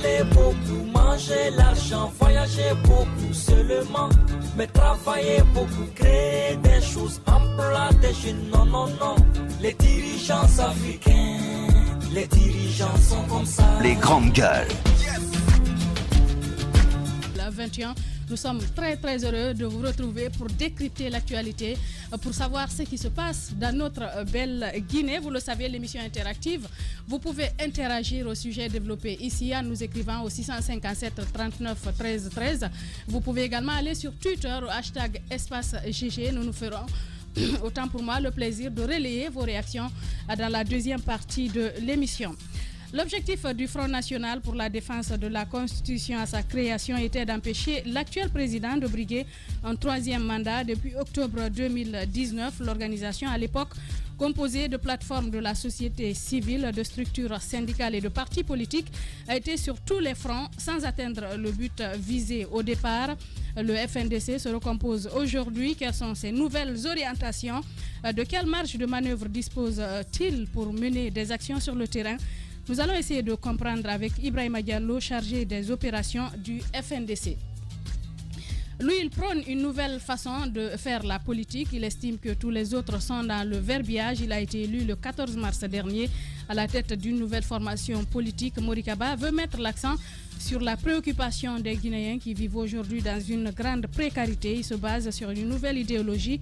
parler beaucoup, manger l'argent, voyager beaucoup seulement, mais travailler beaucoup, créer des choses, emploi des jeunes, non, non, non. Les dirigeants africains, les dirigeants sont comme ça. Les grandes gueules. La 21, nous sommes très très heureux de vous retrouver pour décrypter l'actualité, pour savoir ce qui se passe dans notre belle Guinée. Vous le savez, l'émission interactive. Vous pouvez interagir au sujet développé ici en nous écrivant au 657 39 13 13. Vous pouvez également aller sur Twitter au hashtag espace GG. Nous nous ferons autant pour moi le plaisir de relayer vos réactions dans la deuxième partie de l'émission. L'objectif du Front National pour la défense de la Constitution à sa création était d'empêcher l'actuel président de briguer un troisième mandat. Depuis octobre 2019, l'organisation à l'époque, composée de plateformes de la société civile, de structures syndicales et de partis politiques, a été sur tous les fronts sans atteindre le but visé au départ. Le FNDC se recompose aujourd'hui. Quelles sont ses nouvelles orientations? De quelle marge de manœuvre dispose-t-il pour mener des actions sur le terrain? Nous allons essayer de comprendre avec Ibrahima Diallo, chargé des opérations du FNDC. Lui, il prône une nouvelle façon de faire la politique. Il estime que tous les autres sont dans le verbiage. Il a été élu le 14 mars dernier à la tête d'une nouvelle formation politique. Mori Kaba veut mettre l'accent sur la préoccupation des Guinéens qui vivent aujourd'hui dans une grande précarité. Il se base sur une nouvelle idéologie,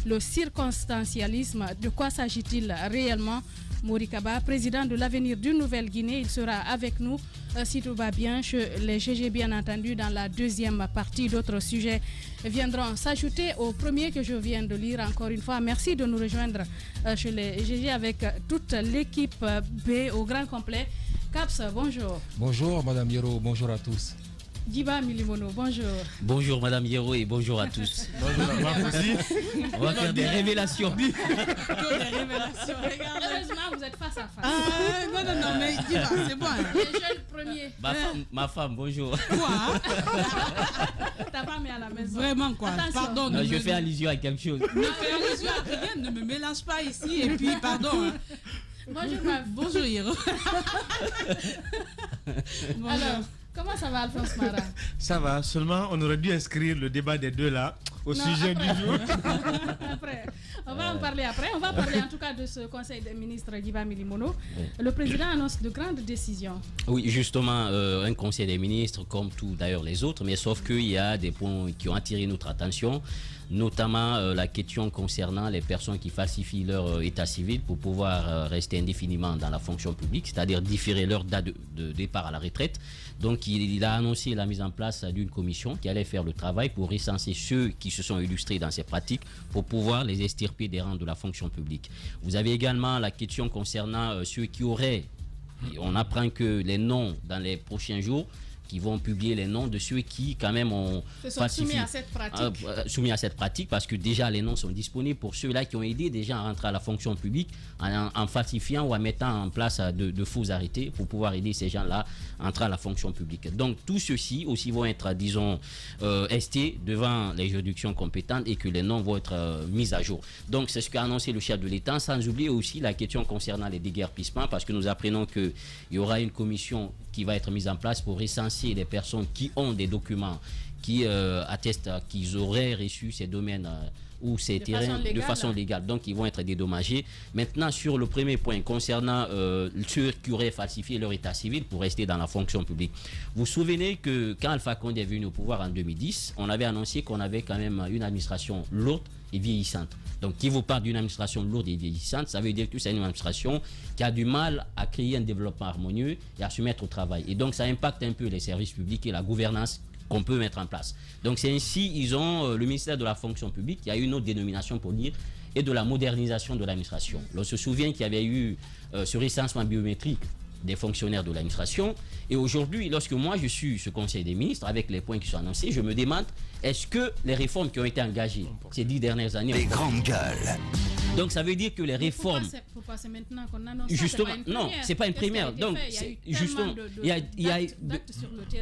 le circonstancialisme. De quoi s'agit-il réellement? Mori Kaba, président de l'Avenir d'une Nouvelle-Guinée, il sera avec nous si tout va bien chez les GG, bien entendu. Dans la deuxième partie, d'autres sujets viendront s'ajouter au premier que je viens de lire. Encore une fois, merci de nous rejoindre chez les GG avec toute l'équipe B au grand complet. Caps, bonjour. Bonjour Madame Yero, bonjour à tous. Djiba Milimono, bonjour. Bonjour Madame Yero et bonjour à tous. Bonjour à moi aussi. On va faire des révélations. Des révélations. Heureusement, vous êtes face à face. Non, mais Djiba, c'est bon. Les jeunes premiers. Ma femme, bonjour. Quoi? Ta femme est à la maison. Vraiment quoi? Attention. Pardon. Non, je fais allusion à quelque chose. Ne fais allusion à rien, ne me mélange pas ici. Et puis, pardon. Bonjour, ma. Bonjour, Hiro. Alors, comment ça va, Alphonse Mara? Ça va, seulement on aurait dû inscrire le débat des deux là au sujet après. du jour. Après. On va en parler après. On va parler en tout cas de ce conseil des ministres Djiba Milimono. Le président annonce de grandes décisions. Oui, justement, un conseil des ministres, comme tout d'ailleurs les autres, mais sauf qu'il y a des points qui ont attiré notre attention, notamment la question concernant les personnes qui falsifient leur état civil pour pouvoir rester indéfiniment dans la fonction publique, c'est-à-dire différer leur date de départ à la retraite. Donc il a annoncé la mise en place d'une commission qui allait faire le travail pour recenser ceux qui se sont illustrés dans ces pratiques pour pouvoir les extirper des rangs de la fonction publique. Vous avez également la question concernant ceux qui auraient, on apprend que les noms dans les prochains jours, qui vont publier les noms de ceux qui quand même ont soumis à cette pratique. Soumis à cette pratique, parce que déjà les noms sont disponibles pour ceux-là qui ont aidé déjà à rentrer à la fonction publique en falsifiant ou en mettant en place de faux arrêtés pour pouvoir aider ces gens-là à entrer à la fonction publique. Donc tout ceci aussi vont être, disons, estés devant les juridictions compétentes et que les noms vont être mis à jour. Donc c'est ce qu'a annoncé le chef de l'État, sans oublier aussi la question concernant les déguerpissements, parce que nous apprenons qu'il y aura une commission qui va être mise en place pour recenser les personnes qui ont des documents qui attestent qu'ils auraient reçu ces domaines ou ces terrains de façon légale. Donc, ils vont être dédommagés. Maintenant, sur le premier point, concernant ceux qui auraient falsifié leur état civil pour rester dans la fonction publique. Vous vous souvenez que quand Alpha Condé est venu au pouvoir en 2010, on avait annoncé qu'on avait quand même une administration lourde et vieillissante. Donc, qui vous parle d'une administration lourde et vieillissante, ça veut dire que c'est une administration qui a du mal à créer un développement harmonieux et à se mettre au travail. Et donc, ça impacte un peu les services publics et la gouvernance qu'on peut mettre en place. Donc, c'est ainsi, ils ont le ministère de la fonction publique, qui a une autre dénomination pour dire, et de la modernisation de l'administration. On se souvient qu'il y avait eu ce recensement biométrique des fonctionnaires de l'administration. Et aujourd'hui, lorsque moi je suis ce conseil des ministres, avec les points qui sont annoncés, je me demande, est-ce que les réformes qui ont été engagées ces 10 dernières années... Les grandes gueules. Donc ça veut dire que les réformes... Pourquoi c'est maintenant qu'on annonce justement, ça? non, c'est pas une première. Donc, justement, il y a d'actes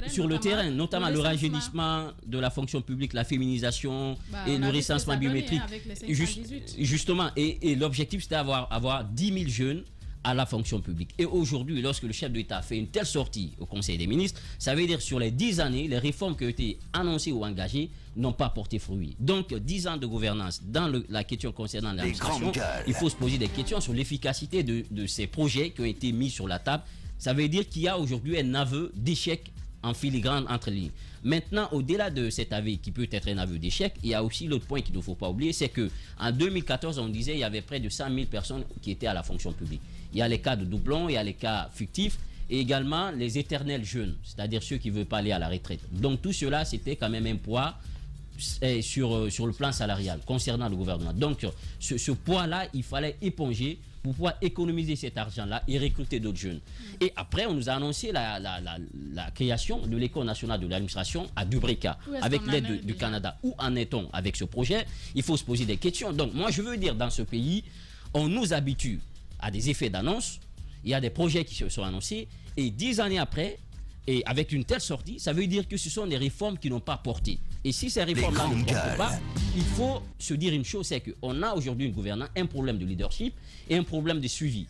sur le terrain, notamment le rajeunissement de la fonction publique, la féminisation et le recensement biométrique. Justement, et l'objectif c'était d'avoir 10 000 jeunes à la fonction publique. Et aujourd'hui, lorsque le chef de l'État fait une telle sortie au Conseil des ministres, ça veut dire sur les 10 années, les réformes qui ont été annoncées ou engagées n'ont pas porté fruit. Donc 10 ans de gouvernance dans la question concernant l'administration, il faut se poser des questions sur l'efficacité de ces projets qui ont été mis sur la table. Ça veut dire qu'il y a aujourd'hui un aveu d'échec en filigrane entre lignes. Maintenant, au-delà de cet aveu qui peut être un aveu d'échec, il y a aussi l'autre point qu'il ne faut pas oublier, c'est qu'en 2014, on disait qu'il y avait près de 100 000 personnes qui étaient à la fonction publique. Il y a les cas de doublons, il y a les cas fictifs, et également les éternels jeunes, c'est-à-dire ceux qui ne veulent pas aller à la retraite. Donc tout cela, c'était quand même un poids sur le plan salarial concernant le gouvernement. Donc ce poids-là, il fallait éponger pour pouvoir économiser cet argent-là et recruter d'autres jeunes. Et après, on nous a annoncé la création de l'École nationale de l'administration à Dubrika, avec l'aide du Canada. Où en est-on avec ce projet? Il faut se poser des questions. Donc moi, je veux dire, dans ce pays, on nous habitue à des effets d'annonce. Il y a des projets qui se sont annoncés. Et 10 années après, et avec une telle sortie, ça veut dire que ce sont des réformes qui n'ont pas porté. Et si ces réformes-là ne portent pas, il faut se dire une chose, c'est qu'on a aujourd'hui une gouvernance, un problème de leadership et un problème de suivi.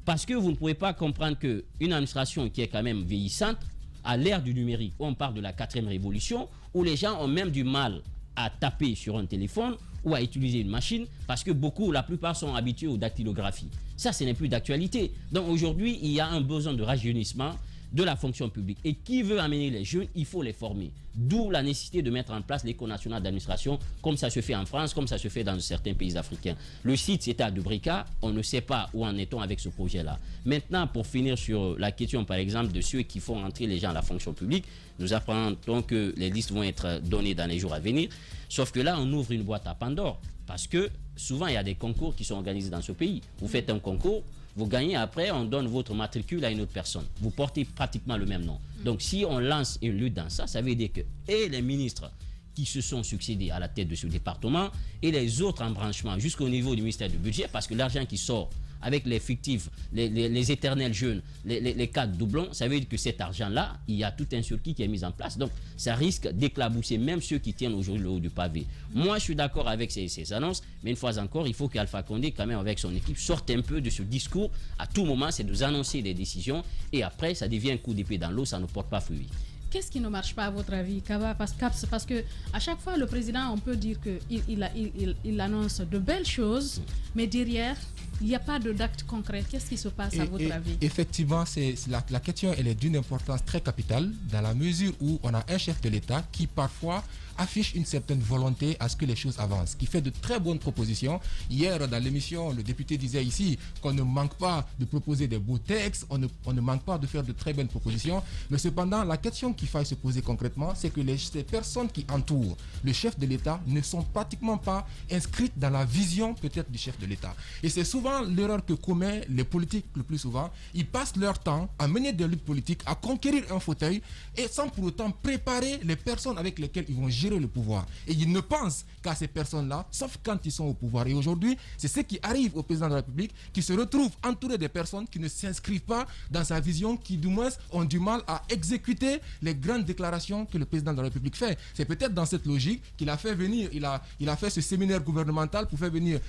Parce que vous ne pouvez pas comprendre qu'une administration qui est quand même vieillissante, à l'ère du numérique, où on parle de la 4e révolution, où les gens ont même du mal à taper sur un téléphone ou à utiliser une machine, parce que la plupart sont habitués aux dactylographies. Ça, ce n'est plus d'actualité. Donc aujourd'hui, il y a un besoin de rajeunissement de la fonction publique. Et qui veut amener les jeunes, il faut les former. D'où la nécessité de mettre en place l'École nationale d'administration, comme ça se fait en France, comme ça se fait dans certains pays africains. Le site, c'était à Dubrika. On ne sait pas où en est-on avec ce projet-là. Maintenant, pour finir sur la question, par exemple, de ceux qui font entrer les gens à la fonction publique, nous apprenons que les listes vont être données dans les jours à venir. Sauf que là, on ouvre une boîte à Pandore. Parce que souvent, il y a des concours qui sont organisés dans ce pays. Vous faites un concours, vous gagnez, après on donne votre matricule à une autre personne. Vous portez pratiquement le même nom. Donc si on lance une lutte dans ça, ça veut dire que les ministres qui se sont succédés à la tête de ce département et les autres embranchements jusqu'au niveau du ministère du budget, parce que l'argent qui sort avec les fictifs, les éternels jeunes, les cas de doublons, ça veut dire que cet argent-là, il y a tout un circuit qui est mis en place. Donc, ça risque d'éclabousser même ceux qui tiennent aujourd'hui le haut du pavé. Moi, je suis d'accord avec ces annonces, mais une fois encore, il faut qu'Alpha Condé, quand même, avec son équipe, sorte un peu de ce discours. À tout moment, c'est de nous annoncer des décisions et après, ça devient un coup d'épée dans l'eau, ça ne porte pas fruit. Qu'est-ce qui ne marche pas à votre avis, Kaba? Parce que à chaque fois, le président, on peut dire qu'il annonce de belles choses, mais derrière, il n'y a pas d'acte concret. Qu'est-ce qui se passe à votre avis? Effectivement, la question elle est d'une importance très capitale dans la mesure où on a un chef de l'État qui parfois affiche une certaine volonté à ce que les choses avancent, qui fait de très bonnes propositions. Hier, dans l'émission, le député disait ici qu'on ne manque pas de proposer des beaux textes, on ne manque pas de faire de très bonnes propositions, mais cependant, la question qu'il faille se poser concrètement, c'est que ces personnes qui entourent le chef de l'État ne sont pratiquement pas inscrites dans la vision peut-être du chef de l'État. Et c'est souvent l'erreur que commettent les politiques le plus souvent. Ils passent leur temps à mener des luttes politiques, à conquérir un fauteuil, et sans pour autant préparer les personnes avec lesquelles ils vont gérer le pouvoir. Et ils ne pensent qu'à ces personnes-là, sauf quand ils sont au pouvoir. Et aujourd'hui, c'est ce qui arrive au président de la République, qui se retrouve entouré des personnes qui ne s'inscrivent pas dans sa vision, qui du moins ont du mal à exécuter les grandes déclarations que le président de la République fait. C'est peut-être dans cette logique qu'il a fait venir, il a fait ce séminaire gouvernemental pour faire venir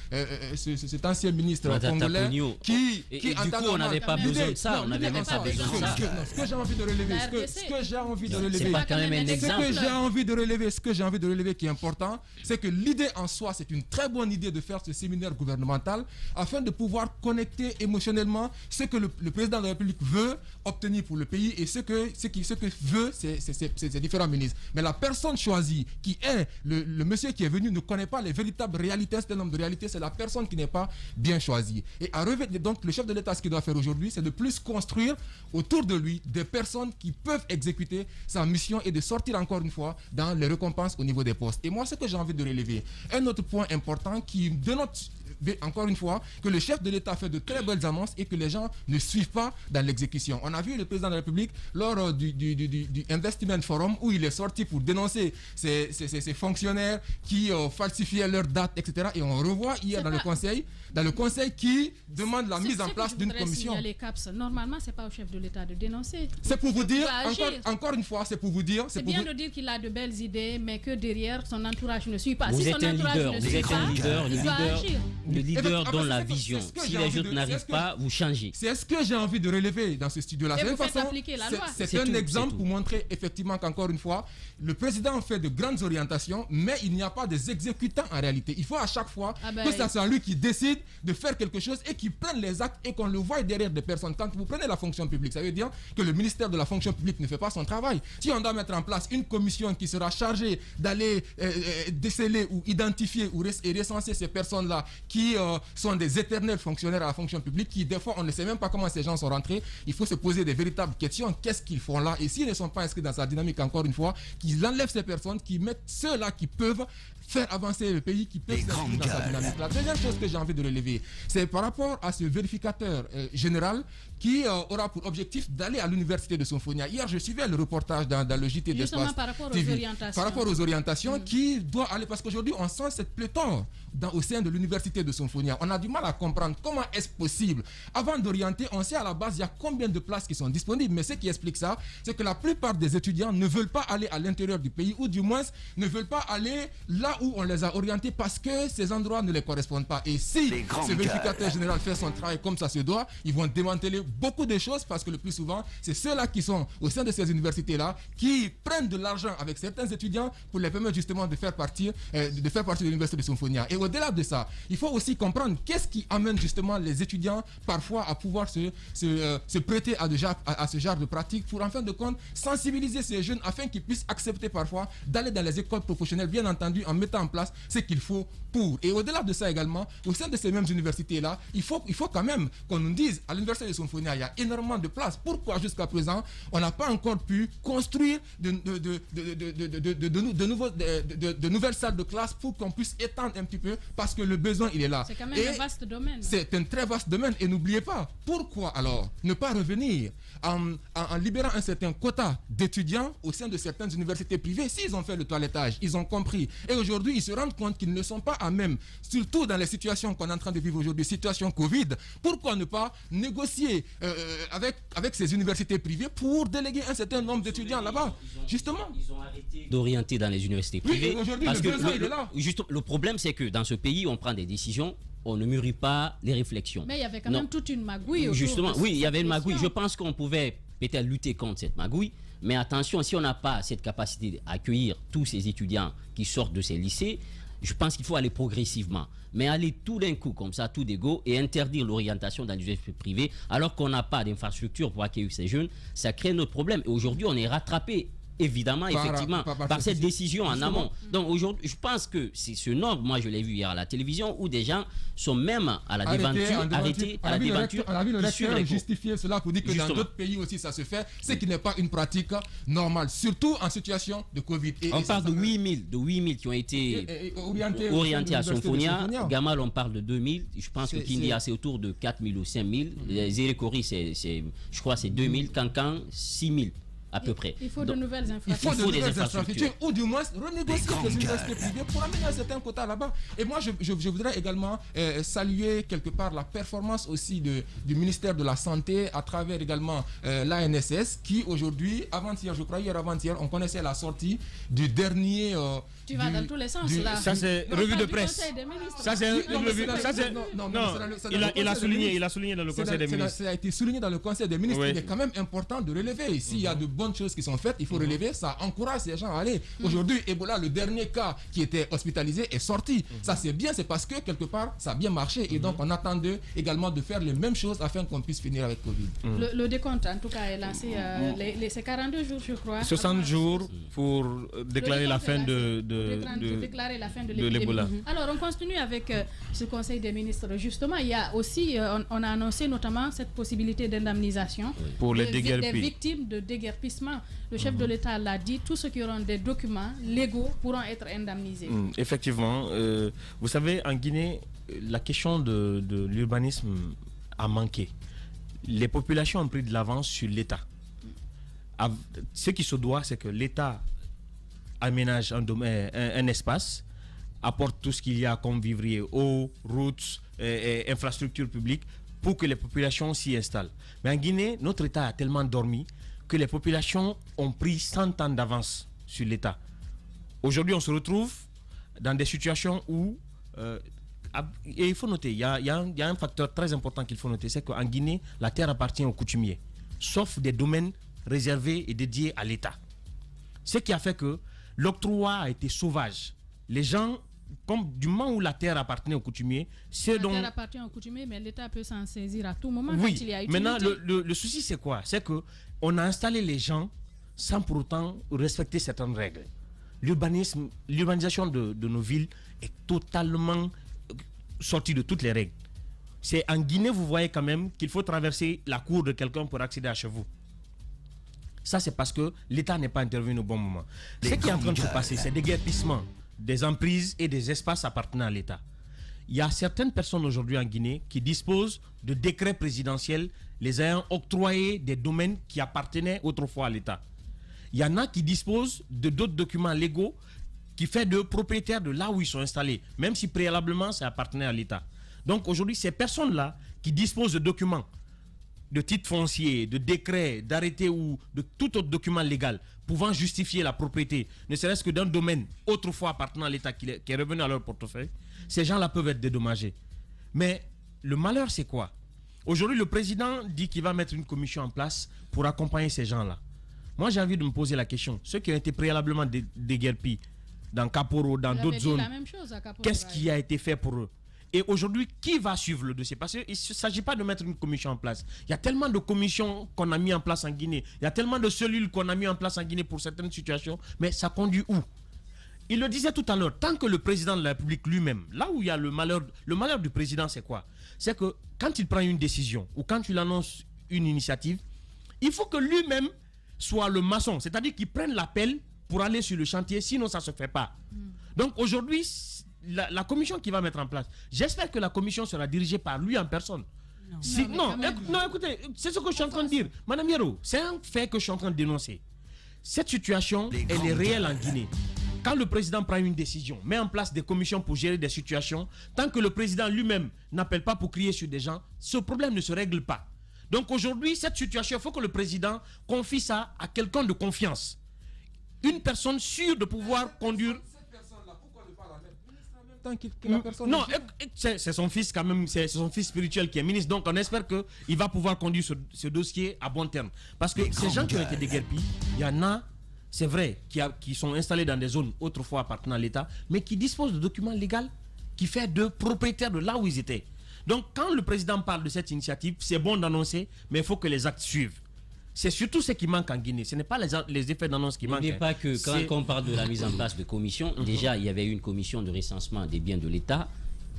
cet ancien ministre congolais qui du coup, on n'avait pas besoin de ça. On n'avait même pas besoin de ça. Ce que j'ai envie de relever, c'est pas quand même un exemple. Ce que j'ai envie de relever qui est important, c'est que l'idée en soi, c'est une très bonne idée de faire ce séminaire gouvernemental afin de pouvoir connecter émotionnellement ce que le président de la République veut obtenir pour le pays et ce que veut ces différents ministres. Mais la personne choisie, qui est le monsieur qui est venu, ne connaît pas les véritables réalités, c'est un homme de réalité, c'est la personne qui n'est pas bien choisie. Et donc le chef de l'État, ce qu'il doit faire aujourd'hui, c'est de plus construire autour de lui des personnes qui peuvent exécuter sa mission et de sortir encore une fois dans les récompenses au niveau des postes. Et moi, ce que j'ai envie de relever, un autre point important qui dénote encore une fois que le chef de l'État fait de très belles annonces et que les gens ne suivent pas dans l'exécution. On a vu le président de la République lors du Investment Forum où il est sorti pour dénoncer ces fonctionnaires qui falsifiaient leurs dates, etc. Et on revoit hier dans le conseil qui demande la mise en place d'une commission. Normalement, c'est pas au chef de l'État de dénoncer. C'est pour vous dire, encore une fois, c'est pour vous dire. C'est bien de dire qu'il a de belles idées, mais que derrière, son entourage ne suit pas. Vous êtes un leader, le leader. Le leader donne la vision. Si les autres n'arrivent pas, vous changez. C'est ce que j'ai envie de relever dans ce studio-là. Et vous faites appliquer la loi. C'est un exemple pour montrer effectivement qu'encore une fois, le président fait de grandes orientations, mais il n'y a pas des exécutants en réalité. Il faut à chaque fois que ça soit lui qui décide de faire quelque chose et qui prenne les actes et qu'on le voie derrière des personnes. Quand vous prenez la fonction publique, ça veut dire que le ministère de la fonction publique ne fait pas son travail. Si on doit mettre en place une commission qui sera chargée d'aller déceler ou identifier et recenser ces personnes-là qui sont des éternels fonctionnaires à la fonction publique, qui des fois on ne sait même pas comment ces gens sont rentrés, il faut se poser des véritables questions. Qu'est-ce qu'ils font là? Et s'ils ne sont pas inscrits dans sa dynamique, encore une fois, qu'ils enlèvent ces personnes, qu'ils mettent ceux-là qui peuvent faire avancer le pays, qui peuvent s'inscrire dans sa dynamique. La deuxième chose que j'ai envie de relever, c'est par rapport à ce vérificateur général qui aura pour objectif d'aller à l'université de Somphonia. Hier, je suivais le reportage dans le JT d'Espace Justement par rapport aux orientations. Par rapport aux orientations qui doit aller, parce qu'aujourd'hui, on sent cette pléthore au sein de l'université de Somphonia. On a du mal à comprendre comment est-ce possible. Avant d'orienter, on sait à la base, il y a combien de places qui sont disponibles. Mais ce qui explique ça, c'est que la plupart des étudiants ne veulent pas aller à l'intérieur du pays, ou du moins ne veulent pas aller là où on les a orientés parce que ces endroits ne les correspondent pas. Et si ce vérificateur général fait son travail comme ça se doit, ils vont démanteler beaucoup de choses, parce que le plus souvent, c'est ceux-là qui sont au sein de ces universités-là qui prennent de l'argent avec certains étudiants pour les permettre justement de faire partie de l'université de Somphonia. Et au-delà de ça, il faut aussi comprendre qu'est-ce qui amène justement les étudiants parfois à pouvoir se prêter à ce genre de pratique, pour en fin de compte sensibiliser ces jeunes afin qu'ils puissent accepter parfois d'aller dans les écoles professionnelles, bien entendu en mettant en place ce qu'il faut pour. Et au-delà de ça également, au sein de ces mêmes universités-là, il faut quand même qu'on nous dise, à l'université de Somphonia, il y a énormément de places. Pourquoi jusqu'à présent, on n'a pas encore pu construire de nouvelles salles de classe pour qu'on puisse étendre un petit peu, parce que le besoin, il est là. C'est quand même un vaste domaine. C'est un très vaste domaine. Et n'oubliez pas, pourquoi alors ne pas revenir en libérant un certain quota d'étudiants au sein de certaines universités privées? S'ils ont fait le toilettage, ils ont compris. Et aujourd'hui, ils se rendent compte qu'ils ne sont pas à même, surtout dans les situations qu'on est en train de vivre aujourd'hui, situation Covid. Pourquoi ne pas négocier avec ces universités privées pour déléguer un certain nombre d'étudiants là-bas? Justement. Ils ont arrêté d'orienter dans les universités privées. Oui, aujourd'hui, parce le que besoin, il est là. Le problème, c'est que dans ce pays, on prend des décisions, on ne mûrit pas les réflexions. Mais il y avait quand même toute une magouille. Justement, oui, il y avait une magouille. Je pense qu'on pouvait peut-être lutter contre cette magouille. Mais attention, si on n'a pas cette capacité d'accueillir tous ces étudiants qui sortent de ces lycées, je pense qu'il faut aller progressivement. Mais aller tout d'un coup, comme ça, tout d'égo, et interdire l'orientation dans les universités privées, alors qu'on n'a pas d'infrastructure pour accueillir ces jeunes, ça crée notre problème. Et aujourd'hui, on est rattrapé, évidemment, effectivement, par cette décision en amont. Donc aujourd'hui, je pense que c'est ce nombre, moi je l'ai vu hier à la télévision, où des gens sont même à la déventure, arrêtés à la déventure. On a vu le recteur justifier cela pour dire que dans d'autres pays aussi ça se fait, ce qui n'est pas une pratique normale, surtout en situation de Covid. On parle de 8000 qui ont été orientés à Somphonia. Gamal, on parle de 2000. Je pense que Kindia, c'est autour de 4000 ou 5000. Les Erekori, je crois c'est 2000. Cancan, 6000. À peu près. Il faut de nouvelles infrastructures. Il faut de nouvelles infrastructures, ou du moins renégocier les universités privées pour amener un certain quota là-bas. Et moi, je voudrais également saluer quelque part la performance aussi du ministère de la Santé à travers également l'ANSS qui aujourd'hui, avant-hier, je crois, hier avant-hier, on connaissait la sortie du dernier... tu vas dans tous les sens là. Ça c'est revue de presse. Ça c'est une revue. Non, il a souligné dans le Conseil des ministres. Ça a été souligné dans le Conseil des ministres. Il est quand même important de relever. S'il y a de bonnes choses qui sont faites, il faut relever. Ça encourage ces gens à aller. Aujourd'hui, Ebola, le dernier cas qui était hospitalisé est sorti. Ça c'est bien, c'est parce que quelque part ça a bien marché et donc on attend d'eux également de faire les mêmes choses afin qu'on puisse finir avec Covid. Le décompte en tout cas est lancé. C'est 42 jours je crois. 60 jours pour déclarer la fin de l'Ebola. Alors on continue avec ce Conseil des ministres. Justement, il y a aussi, on a annoncé notamment cette possibilité d'indemnisation pour les des victimes de déguerpissement. Le chef de l'État l'a dit, tous ceux qui auront des documents légaux pourront être indemnisés. Effectivement, vous savez, en Guinée, la question de l'urbanisme a manqué. Les populations ont pris de l'avance sur l'État. Ce qui se doit, c'est que l'État aménage un espace, apporte tout ce qu'il y a comme vivrier, eau, routes, infrastructures publiques, pour que les populations s'y installent. Mais en Guinée, notre État a tellement dormi que les populations ont pris 100 ans d'avance sur l'État. Aujourd'hui, on se retrouve dans des situations où, Et il faut noter, il y a un facteur très important qu'il faut noter, c'est qu'en Guinée, la terre appartient aux coutumiers, sauf des domaines réservés et dédiés à l'État. Ce qui a fait que l'octroi a été sauvage. Les gens, comme du moment où la terre appartenait aux coutumiers, La terre appartient aux coutumiers, mais l'État peut s'en saisir à tout moment oui. quand il y a utilité. Maintenant, le souci, c'est quoi? C'est qu'on a installé les gens sans pour autant respecter certaines règles. L'urbanisation de nos villes est totalement sortie de toutes les règles. C'est en Guinée, vous voyez quand même qu'il faut traverser la cour de quelqu'un pour accéder à chez vous. Ça, c'est parce que l'État n'est pas intervenu au bon moment. Ce qui est en train de se passer, c'est déguerpissement des emprises et des espaces appartenant à l'État. Il y a certaines personnes aujourd'hui en Guinée qui disposent de décrets présidentiels les ayant octroyés des domaines qui appartenaient autrefois à l'État. Il y en a qui disposent de d'autres documents légaux qui fait de propriétaires de là où ils sont installés, même si préalablement ça appartenait à l'État. Donc aujourd'hui, ces personnes-là qui disposent de documents, de titres fonciers, de décrets, d'arrêtés ou de tout autre document légal pouvant justifier la propriété, ne serait-ce que d'un domaine autrefois appartenant à l'État qui est revenu à leur portefeuille, ces gens-là peuvent être dédommagés. Mais le malheur, c'est quoi? Aujourd'hui, le président dit qu'il va mettre une commission en place pour accompagner ces gens-là. Moi, j'ai envie de me poser la question. Ceux qui ont été préalablement déguerpis dans Kaporo, dans d'autres zones, qu'est-ce qui a été fait pour eux? Et aujourd'hui, qui va suivre le dossier? Parce qu'il ne s'agit pas de mettre une commission en place. Il y a tellement de commissions qu'on a mis en place en Guinée. Il y a tellement de cellules qu'on a mis en place en Guinée pour certaines situations. Mais ça conduit où? Il le disait tout à l'heure, tant que le président de la République lui-même, là où il y a le malheur du président, c'est quoi? C'est que quand il prend une décision ou quand il annonce une initiative, il faut que lui-même soit le maçon. C'est-à-dire qu'il prenne l'appel pour aller sur le chantier, sinon ça ne se fait pas. Donc aujourd'hui, la commission qu'il va mettre en place, j'espère que la commission sera dirigée par lui en personne. Non, écoutez, c'est ce que je suis en train de dire. Madame Yero, c'est un fait que je suis en train de dénoncer. Cette situation, elle est réelle en Guinée. Quand le président prend une décision, met en place des commissions pour gérer des situations, tant que le président lui-même n'appelle pas pour crier sur des gens, ce problème ne se règle pas. Donc aujourd'hui, cette situation, il faut que le président confie ça à quelqu'un de confiance. Une personne sûre de pouvoir conduire... Non, c'est son fils quand même, c'est son fils spirituel qui est ministre, donc on espère qu'il va pouvoir conduire ce dossier à bon terme. Parce que ces gens qui ont été déguerpis, il y en a, c'est vrai, qui sont installés dans des zones autrefois appartenant à l'État, mais qui disposent de documents légaux qui fait de propriétaires de là où ils étaient. Donc quand le président parle de cette initiative, c'est bon d'annoncer, mais il faut que les actes suivent. C'est surtout ce qui manque en Guinée. Ce n'est pas les effets d'annonce qui manquent. Il n'est pas que quand on parle de la mise en place de commissions, déjà il y avait eu une commission de recensement des biens de l'État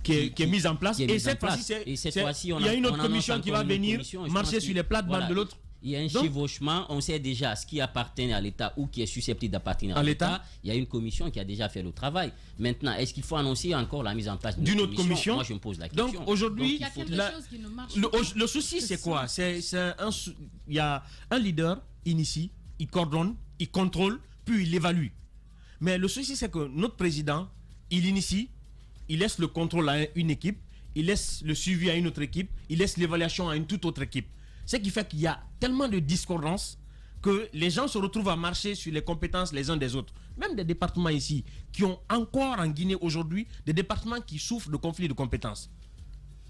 qui est mise en place. Et cette fois-ci, il y a une autre commission qui va venir marcher sur les plates-bandes de l'autre. Il y a un chevauchement, on sait déjà ce qui appartient à l'État ou qui est susceptible d'appartenir à l'État. Il y a une commission qui a déjà fait le travail. Maintenant, est-ce qu'il faut annoncer encore la mise en place d'une autre commission? Moi, je me pose la question. Donc aujourd'hui, il y a quelque chose qui ne marche pas. Le souci, c'est quoi? Il y a un leader, initie, il coordonne, il contrôle, puis il évalue. Mais le souci, c'est que notre président, il initie, il laisse le contrôle à une équipe, il laisse le suivi à une autre équipe, il laisse l'évaluation à une toute autre équipe. Ce qui fait qu'il y a tellement de discordance que les gens se retrouvent à marcher sur les compétences les uns des autres. Même des départements ici qui ont encore en Guinée aujourd'hui des départements qui souffrent de conflits de compétences,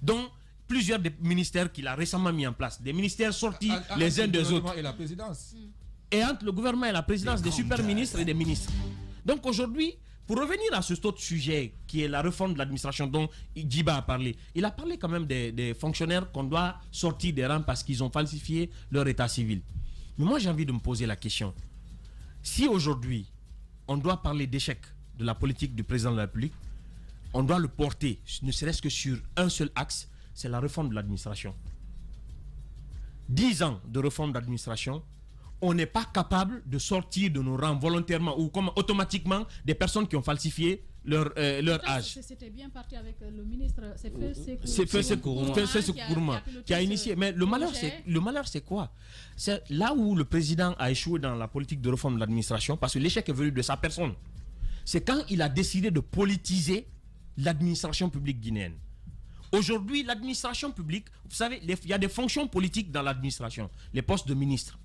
dont plusieurs des ministères qu'il a récemment mis en place, des ministères sortis les uns des autres. Et la présidence. Et entre le gouvernement et la présidence, des super ministres et des ministres. Donc aujourd'hui, pour revenir à ce autre sujet qui est la réforme de l'administration dont Djiba a parlé, il a parlé quand même des fonctionnaires qu'on doit sortir des rangs parce qu'ils ont falsifié leur état civil. Mais moi j'ai envie de me poser la question. Si aujourd'hui on doit parler d'échec de la politique du président de la République, on doit le porter, ne serait-ce que sur un seul axe, c'est la réforme de l'administration. 10 ans de réforme d'administration, on n'est pas capable de sortir de nos rangs volontairement ou comme automatiquement des personnes qui ont falsifié leur âge. C'était bien parti avec le ministre, c'est Feu Kourouma qui a initié. Mais le malheur, c'est quoi? C'est là où le président a échoué dans la politique de réforme de l'administration, parce que l'échec est venu de sa personne. C'est quand il a décidé de politiser l'administration publique guinéenne. Aujourd'hui, l'administration publique, vous savez, il y a des fonctions politiques dans l'administration, les postes de ministre.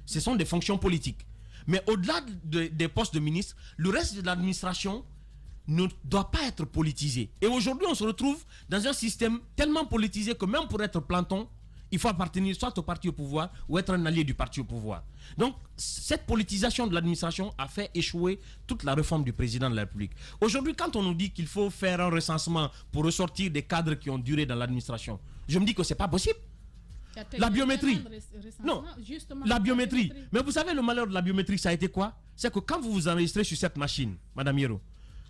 Ce sont des fonctions politiques. Mais au-delà des postes de ministre, le reste de l'administration ne doit pas être politisé. Et aujourd'hui, on se retrouve dans un système tellement politisé que même pour être planton, il faut appartenir soit au parti au pouvoir ou être un allié du parti au pouvoir. Donc, cette politisation de l'administration a fait échouer toute la réforme du président de la République. Aujourd'hui, quand on nous dit qu'il faut faire un recensement pour ressortir des cadres qui ont duré dans l'administration, je me dis que ce n'est pas possible. La biométrie. Non, la biométrie. Mais vous savez, le malheur de la biométrie, ça a été quoi? C'est que quand vous vous enregistrez sur cette machine, Madame Yero,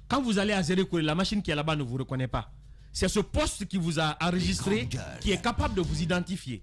quand vous allez à Zérékouré, la machine qui est là-bas ne vous reconnaît pas. C'est ce poste qui vous a enregistré qui est capable de vous identifier.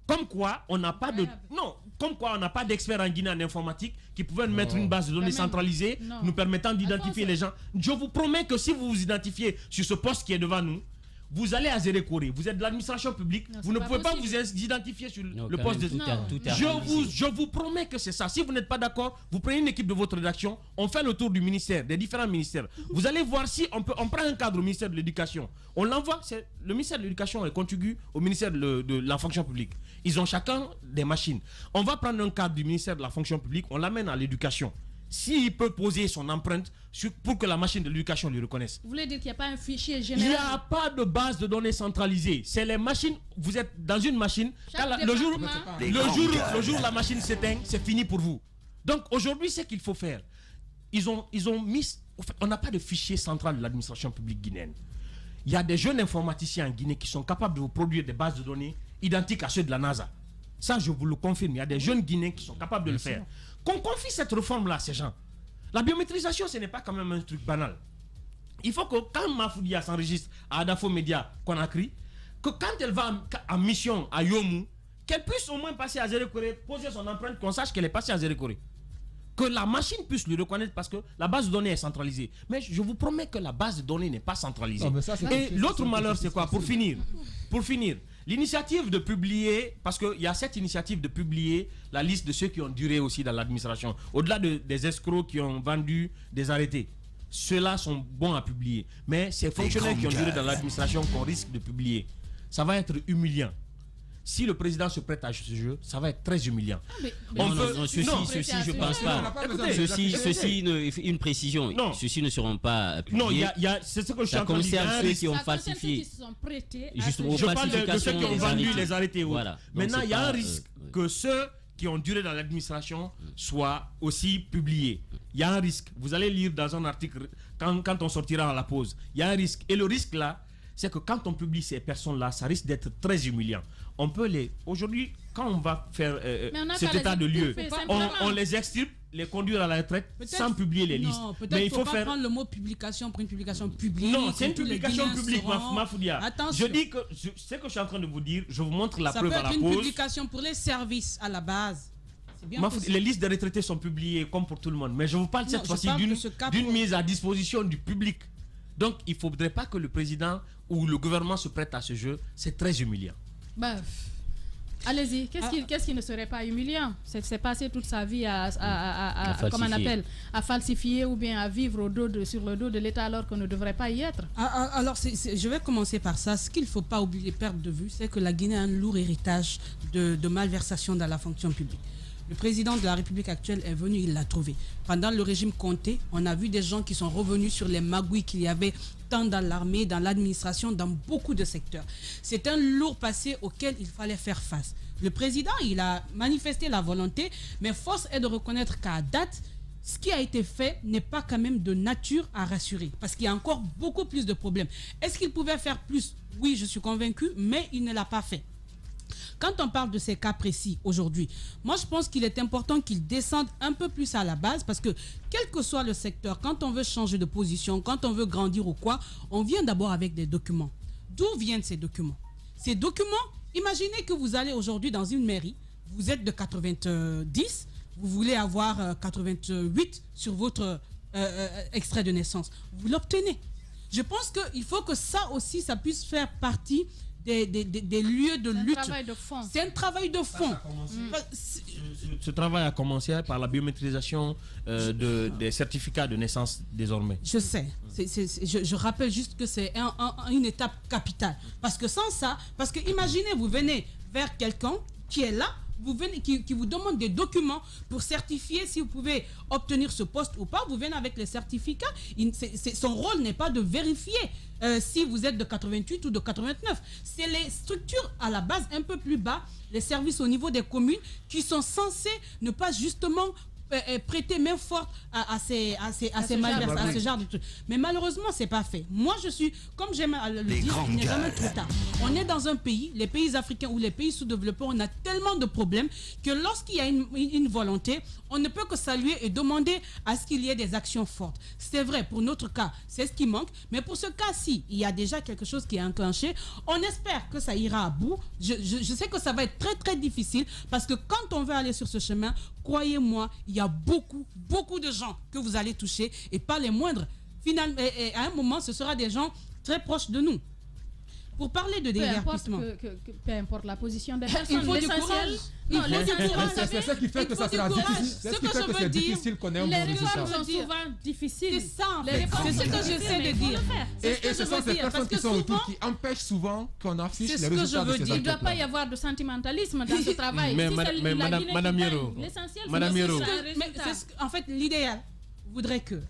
Comme quoi, on n'a pas de... Non, comme quoi on n'a pas d'experts en Guinée en informatique qui pouvaient nous mettre une base de données centralisée nous permettant d'identifier les gens. Je vous promets que si vous vous identifiez sur ce poste qui est devant nous, vous allez à Zérékouré, vous êtes de l'administration publique, vous ne pouvez pas vous identifier sur le poste de... Je vous promets que c'est ça. Si vous n'êtes pas d'accord, vous prenez une équipe de votre rédaction, on fait le tour du ministère, des différents ministères. Vous allez voir si on prend un cadre au ministère de l'Éducation, on l'envoie, le ministère de l'Éducation est contigu au ministère de la fonction publique. Ils ont chacun des machines. On va prendre un cadre du ministère de la fonction publique, on l'amène à l'éducation. S'il peut poser son empreinte pour que la machine de l'éducation lui reconnaisse. Vous voulez dire qu'il n'y a pas un fichier général? Il n'y a pas de base de données centralisée. C'est les machines. Vous êtes dans une machine. Le jour où la machine s'éteint, c'est fini pour vous. Donc aujourd'hui, c'est qu'il faut faire. Ils ont mis. On n'a pas de fichier central de l'administration publique guinéenne. Il y a des jeunes informaticiens en Guinée qui sont capables de vous produire des bases de données identiques à ceux de la NASA. Ça, je vous le confirme. Il y a des jeunes Guinéens qui sont capables de le faire. Qu'on confie cette réforme-là à ces gens. La biométrisation, ce n'est pas quand même un truc banal. Il faut que quand Mafoudia s'enregistre à Adafo Media Conakry, que quand elle va en mission à Yomu, qu'elle puisse au moins passer à Zérékouré, poser son empreinte, qu'on sache qu'elle est passée à Zérékouré. Que la machine puisse le reconnaître parce que la base de données est centralisée. Mais je vous promets que la base de données n'est pas centralisée. Et l'autre malheur, c'est quoi? Pour finir, l'initiative de publier, parce qu'il y a cette initiative de publier la liste de ceux qui ont duré aussi dans l'administration, au-delà des escrocs qui ont vendu des arrêtés. Ceux-là sont bons à publier. Mais ces fonctionnaires qui ont duré dans l'administration qu'on risque de publier, ça va être humiliant. Si le président se prête à ce jeu, ça va être très humiliant. Ceci, je ne pense pas. Une précision. Non. Ceux-ci ne seront pas publiés. Non, c'est ce que je suis en train de dire. Ça concerne ceux qui ont falsifié. Justement, je parle de ceux qui ont vendu les arrêtés. Voilà. Maintenant, il y a un risque que ceux qui ont duré dans l'administration soient aussi publiés. Il y a un risque. Vous allez lire dans un article, quand on sortira à la pause, il y a un risque. Et le risque là, c'est que quand on publie ces personnes-là, ça risque d'être très humiliant. On peut aujourd'hui, quand on va faire cet état de lieu, on les extirpe, les conduire à la retraite sans publier les listes. Mais il faut pas prendre le mot publication pour une publication publique. Non, c'est une publication publique, Mafoudia. Je dis que ce que je suis en train de vous dire, je vous montre la preuve à la pause. Ça peut être une publication pour les services à la base. Les listes de retraités sont publiées comme pour tout le monde. Mais je vous parle cette fois-ci d'une mise à disposition du public. Donc, il ne faudrait pas que le président ou le gouvernement se prête à ce jeu. C'est très humiliant. Bah, allez-y. Qu'est-ce qui ne serait pas humiliant? C'est passer toute sa vie à falsifier ou bien à vivre sur le dos de l'État alors qu'on ne devrait pas y être. Alors, je vais commencer par ça. Ce qu'il ne faut pas oublier, perdre de vue, c'est que la Guinée a un lourd héritage de malversation dans la fonction publique. Le président de la République actuelle est venu, il l'a trouvé. Pendant le régime Conté, on a vu des gens qui sont revenus sur les magouilles qu'il y avait tant dans l'armée, dans l'administration, dans beaucoup de secteurs. C'est un lourd passé auquel il fallait faire face. Le président, il a manifesté la volonté, mais force est de reconnaître qu'à date, ce qui a été fait n'est pas quand même de nature à rassurer, parce qu'il y a encore beaucoup plus de problèmes. Est-ce qu'il pouvait faire plus? Oui, je suis convaincu, mais il ne l'a pas fait. Quand on parle de ces cas précis aujourd'hui, moi je pense qu'il est important qu'ils descendent un peu plus à la base parce que quel que soit le secteur, quand on veut changer de position, quand on veut grandir ou quoi, on vient d'abord avec des documents. D'où viennent ces documents? Ces documents, imaginez que vous allez aujourd'hui dans une mairie, vous êtes de 90, vous voulez avoir 88 sur votre extrait de naissance. Vous l'obtenez. Je pense qu'il faut que ça aussi, ça puisse faire partie des lieux de lutte. C'est un travail de fond. Ce travail a commencé par la biométrisation des certificats de naissance désormais. Je sais. Je rappelle juste que c'est une étape capitale. Parce que sans ça, parce que imaginez, vous venez vers quelqu'un qui est là, qui vous demande des documents pour certifier si vous pouvez obtenir ce poste ou pas. Vous venez avec les certificats. Son rôle n'est pas de vérifier si vous êtes de 88 ou de 89. C'est les structures à la base un peu plus bas, les services au niveau des communes qui sont censés ne pas justement prêter main forte à ce genre de trucs. Mais malheureusement, c'est pas fait. Moi, je suis, comme j'aime le dire, il n'est jamais trop tard. On est dans un pays, les pays africains ou les pays sous-développés, on a tellement de problèmes que lorsqu'il y a une volonté, on ne peut que saluer et demander à ce qu'il y ait des actions fortes. C'est vrai, pour notre cas, c'est ce qui manque. Mais pour ce cas-ci, il y a déjà quelque chose qui est enclenché. On espère que ça ira à bout. Je sais que ça va être très, très difficile parce que quand on veut aller sur ce chemin, croyez-moi, il y a beaucoup de gens que vous allez toucher et pas les moindres. Finalement, et à un moment, ce sera des gens très proches de nous. Pour parler de déguerpissement. Peu importe la position des personnes, il faut du courage. C'est ça qui fait que ça sera difficile. C'est ce qui fait que c'est difficile qu'on ait un les bon résultat. réformes sont souvent difficiles. C'est ça, en fait. C'est ce que j'essaie de dire. Et ce sont ces personnes qui sont autour qui empêchent souvent qu'on affiche les résultats de ces enquêtes. Il ne doit pas y avoir de sentimentalisme dans ce travail. Mais Madame Yero, en fait, l'idéal voudrait que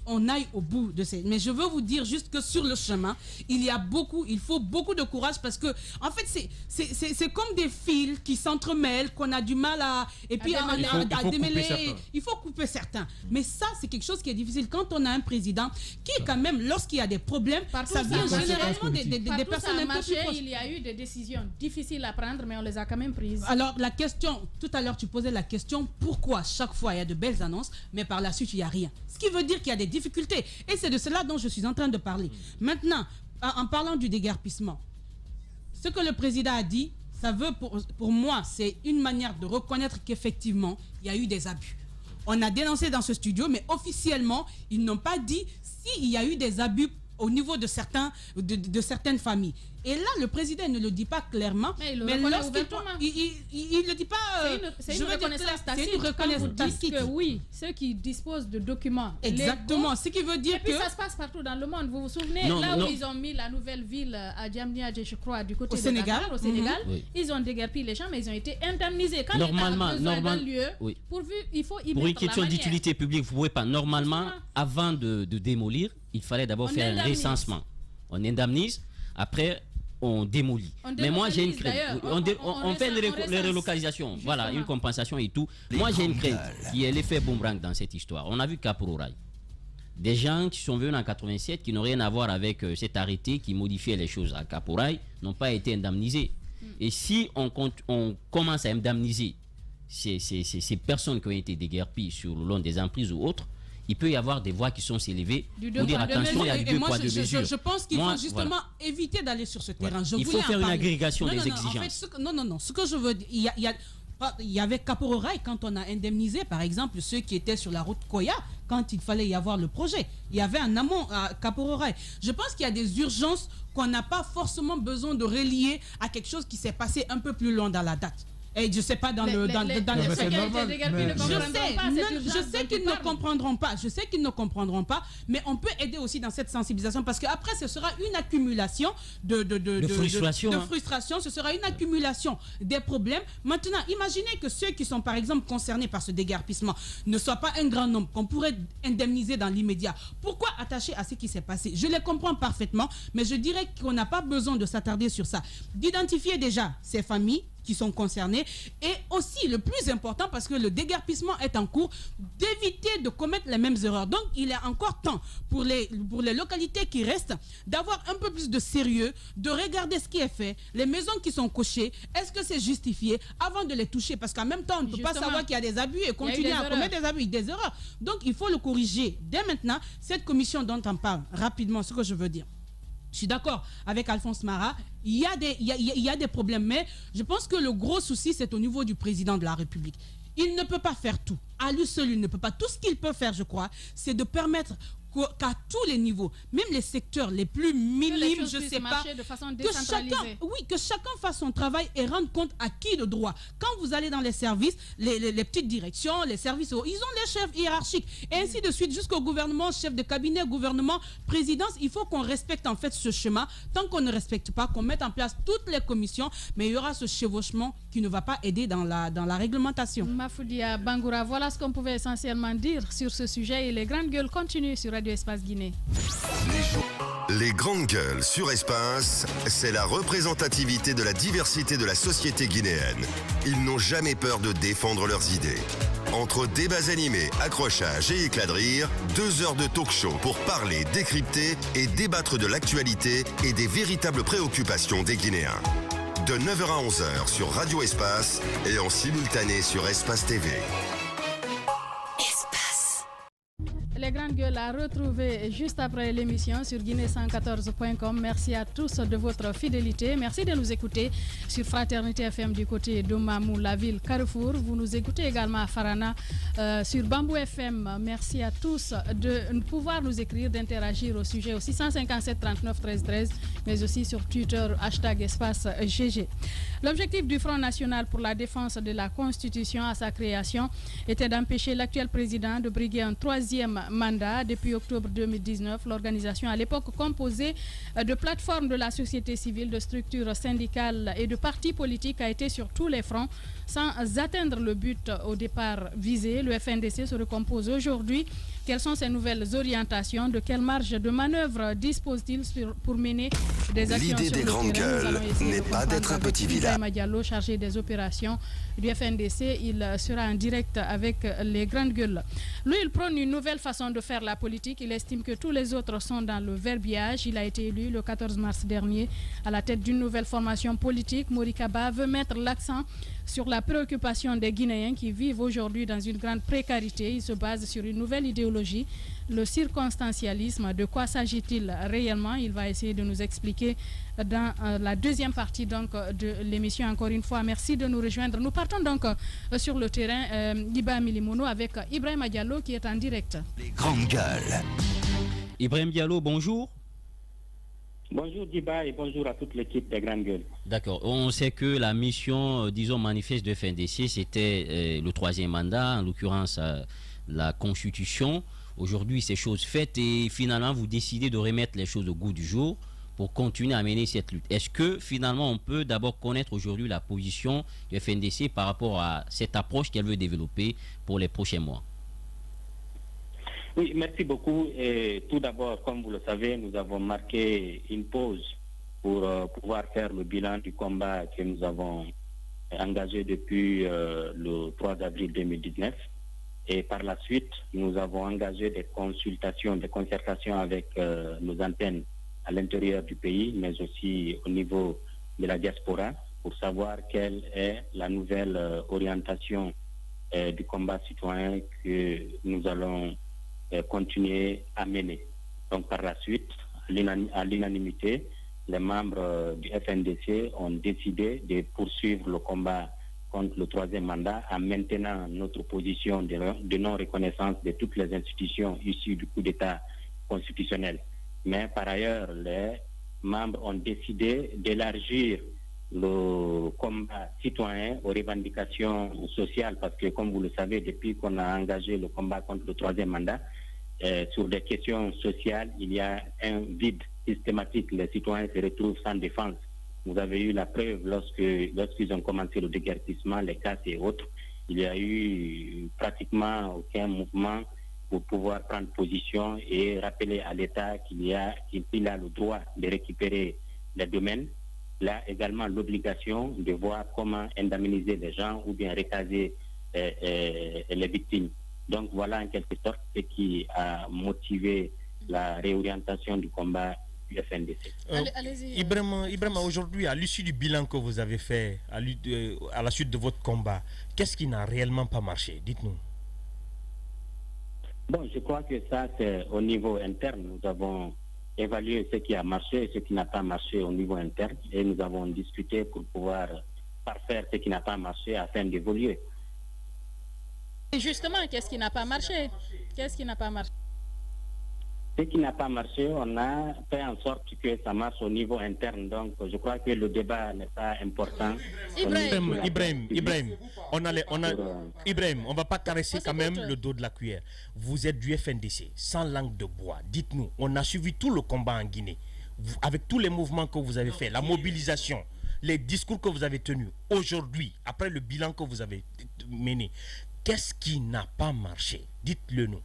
on aille au bout de ces... Mais je veux vous dire juste que sur le chemin, il faut beaucoup de courage parce que, en fait, c'est comme des fils qui s'entremêlent, qu'on a du mal à... Et puis, à démêler. Il faut couper certains. Mais ça, c'est quelque chose qui est difficile. Quand on a un président qui, quand même, lorsqu'il y a des problèmes, ça vient généralement des personnes un peu plus proches. Il y a eu des décisions difficiles à prendre, mais on les a quand même prises. Alors, la question, tout à l'heure, tu posais la question, pourquoi chaque fois il y a de belles annonces, mais par la suite, il n'y a rien? Ce qui veut dire qu'il y a des difficultés. Et c'est de cela dont je suis en train de parler. Maintenant, en parlant du déguerpissement, ce que le président a dit, ça veut pour moi, c'est une manière de reconnaître qu'effectivement, il y a eu des abus. On a dénoncé dans ce studio, mais officiellement, ils n'ont pas dit s'il y a eu des abus au niveau de certaines familles. Et là, le président ne le dit pas clairement, mais il ne le dit pas. C'est une reconnaissance tacite. Vous dites que oui, ceux qui disposent de documents. Exactement. Ce qui veut dire et puis ça se passe partout dans le monde. Vous vous souvenez, où ils ont mis la nouvelle ville à Diamniadio, je crois, du côté de Dakar, au Sénégal, ils ont déguerpi les gens, mais ils ont été indemnisés. Quand normalement, d'un lieu, il faut y pour une mettre question la d'utilité publique, vous ne pouvez pas. Normalement, avant de démolir, il fallait d'abord faire un recensement. On indemnise, après on démolit. Mais moi j'ai une crainte. On fait les relocalisations, voilà, une compensation et tout. Moi j'ai une crainte qui est l'effet boomerang dans cette histoire. On a vu Kapororaï. Des gens qui sont venus en 87 qui n'ont rien à voir avec cet arrêté qui modifiait les choses à Kapororaï n'ont pas été indemnisés. Et si on commence à indemniser ces personnes qui ont été déguerpies sur le long des emprises ou autres, il peut y avoir des voix qui sont s'élevées pour dire attention, il y a deux poids, deux mesures. Je pense qu'il faut justement éviter d'aller sur ce terrain. Il faut faire une agrégation des exigences. En fait, ce que je veux dire, il y avait Kapororaï quand on a indemnisé, par exemple, ceux qui étaient sur la route Koya, quand il fallait y avoir le projet. Il y avait un amont à Kapororaï. Je pense qu'il y a des urgences qu'on n'a pas forcément besoin de relier à quelque chose qui s'est passé un peu plus loin dans la date. Et je ne sais pas dans les faits. Je sais qu'ils ne comprendront pas. Je sais qu'ils ne comprendront pas. Mais on peut aider aussi dans cette sensibilisation parce qu'après, ce sera une accumulation de frustration. Ce sera une accumulation des problèmes. Maintenant, imaginez que ceux qui sont par exemple concernés par ce déguerpissement ne soient pas un grand nombre qu'on pourrait indemniser dans l'immédiat. Pourquoi attacher à ce qui s'est passé? Je les comprends parfaitement, mais je dirais qu'on n'a pas besoin de s'attarder sur ça. D'identifier déjà ces familles qui sont concernés et aussi le plus important parce que le déguerpissement est en cours, d'éviter de commettre les mêmes erreurs. Donc il est encore temps pour les localités qui restent d'avoir un peu plus de sérieux, de regarder ce qui est fait, les maisons qui sont cochées, est-ce que c'est justifié avant de les toucher parce qu'en même temps on ne peut pas savoir qu'il y a des abus et continuer à commettre des abus, des erreurs. Donc il faut le corriger dès maintenant. Cette commission dont on parle rapidement, ce que je veux dire. Je suis d'accord avec Alphonse Mara, il y a des problèmes, mais je pense que le gros souci, c'est au niveau du président de la République. Il ne peut pas faire tout. À lui seul, il ne peut pas. Tout ce qu'il peut faire, je crois, c'est de permettre qu'à tous les niveaux, même les secteurs les plus minimes, je ne sais pas, de façon que chacun fasse son travail et rende compte à qui le droit. Quand vous allez dans les services, les petites directions, les services, ils ont les chefs hiérarchiques, et ainsi de suite, jusqu'au gouvernement, chef de cabinet, gouvernement, présidence. Il faut qu'on respecte en fait ce schéma. Tant qu'on ne respecte pas, qu'on mette en place toutes les commissions, mais il y aura ce chevauchement qui ne va pas aider dans la réglementation. Mafoudia Bangoura, voilà ce qu'on pouvait essentiellement dire sur ce sujet, et les grandes gueules continuent sur Radio Espace Guinée. Les grandes gueules sur Espace, c'est la représentativité de la diversité de la société guinéenne. Ils n'ont jamais peur de défendre leurs idées. Entre débats animés, accrochages et éclats de rire, 2 heures de talk show pour parler, décrypter et débattre de l'actualité et des véritables préoccupations des Guinéens. De 9h à 11h sur Radio Espace et en simultané sur Espace TV. Les grandes gueules à retrouver juste après l'émission sur guinée114.com. Merci à tous de votre fidélité. Merci de nous écouter sur Fraternité FM du côté d'Omamou, la ville Carrefour. Vous nous écoutez également à Farana sur Bambou FM. Merci à tous de pouvoir nous écrire, d'interagir au sujet au 657 39 13 13, mais aussi sur Twitter, #espace GG. L'objectif du Front National pour la défense de la Constitution à sa création était d'empêcher l'actuel président de briguer un 3e mandat. Depuis octobre 2019, l'organisation à l'époque composée de plateformes de la société civile, de structures syndicales et de partis politiques a été sur tous les fronts sans atteindre le but au départ visé. Le FNDC se recompose aujourd'hui. Quelles sont ses nouvelles orientations? De quelle marge de manœuvre dispose-t-il pour mener des actions L'idée sur des le grandes terrain? gueules n'est pas d'être un petit village. Ibrahima Diallo, chargé des opérations du FNDC, il sera en direct avec les grandes gueules. Lui, il prône une nouvelle façon de faire la politique. Il estime que tous les autres sont dans le verbiage. Il a été élu le 14 mars dernier à la tête d'une nouvelle formation politique. Mori Kaba veut mettre l'accent sur la préoccupation des Guinéens qui vivent aujourd'hui dans une grande précarité. Il se base sur une nouvelle idéologie, le circonstancialisme. De quoi s'agit-il réellement? Il va essayer de nous expliquer dans la deuxième partie donc, de l'émission. Encore une fois, merci de nous rejoindre. Nous partons donc sur le terrain d'Iba Milimono avec Ibrahima Diallo qui est en direct. Les grandes gueules. Ibrahim Diallo, bonjour. Bonjour Diba et bonjour à toute l'équipe des Grandes Gueules. D'accord. On sait que la mission, disons, manifeste de FNDC, c'était le 3e mandat, en l'occurrence la Constitution. Aujourd'hui, c'est chose faite et finalement, vous décidez de remettre les choses au goût du jour pour continuer à mener cette lutte. Est-ce que finalement, on peut d'abord connaître aujourd'hui la position du FNDC par rapport à cette approche qu'elle veut développer pour les prochains mois? Oui, merci beaucoup. Et tout d'abord, comme vous le savez, nous avons marqué une pause pour pouvoir faire le bilan du combat que nous avons engagé depuis le 3 avril 2019. Et par la suite, nous avons engagé des consultations, des concertations avec nos antennes à l'intérieur du pays, mais aussi au niveau de la diaspora, pour savoir quelle est la nouvelle orientation du combat citoyen que nous allons continuer à mener. Donc par la suite, à l'unanimité, les membres du FNDC ont décidé de poursuivre le combat contre le 3e mandat en maintenant notre position de non-reconnaissance de toutes les institutions issues du coup d'État constitutionnel. Mais par ailleurs, les membres ont décidé d'élargir le combat citoyen aux revendications sociales parce que, comme vous le savez, depuis qu'on a engagé le combat contre le 3e mandat, sur des questions sociales, il y a un vide systématique. Les citoyens se retrouvent sans défense. Vous avez eu la preuve lorsqu'ils ont commencé le déguerpissement, les casses et autres. Il n'y a eu pratiquement aucun mouvement pour pouvoir prendre position et rappeler à l'État qu'il a le droit de récupérer les domaines. Là également l'obligation de voir comment indemniser les gens ou bien recaser les victimes. Donc voilà en quelque sorte ce qui a motivé la réorientation du combat du FNDC. Ibrahima, aujourd'hui, à l'issue du bilan que vous avez fait, à la suite de votre combat, qu'est-ce qui n'a réellement pas marché? Dites-nous. Bon, je crois que ça, c'est au niveau interne. Nous avons évalué ce qui a marché et ce qui n'a pas marché au niveau interne. Et nous avons discuté pour pouvoir parfaire ce qui n'a pas marché afin d'évoluer. Et justement, qu'est-ce qui n'a pas marché? Qu'est-ce qui n'a pas marché? Ce qui n'a pas marché, on a fait en sorte que ça marche au niveau interne. Donc, je crois que le débat n'est pas important. Ibrahim, on ne va pas caresser quand même le dos de la cuillère. Vous êtes du FNDC, sans langue de bois. Dites-nous, on a suivi tout le combat en Guinée, avec tous les mouvements que vous avez faits, la mobilisation, les discours que vous avez tenus. Aujourd'hui, après le bilan que vous avez mené, qu'est-ce qui n'a pas marché? Dites-le nous.